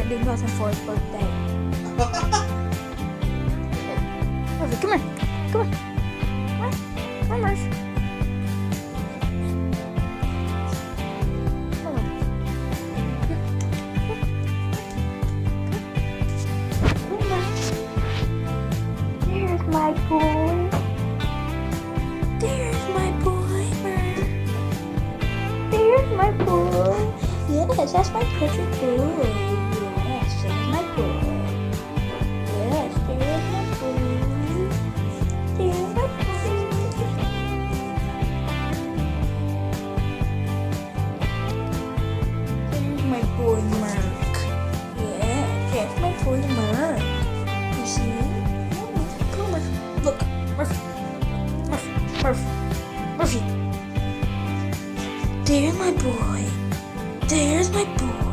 do nothing for his birthday. Murphy, come here. Come on. Come on. Come on, Murphy. Come on. Come on. There's my boy. There's my boy, Murph. There's my boy. Yes, that's my perfect boy. Yes, there's my boy. Yes, there's my boy. There's my boy. There's my boy, Mark. Yeah, that's my boy, Mark. You see? Come on, Murphy. Look, Murphy. Murphy. There's my boy. There's my boy.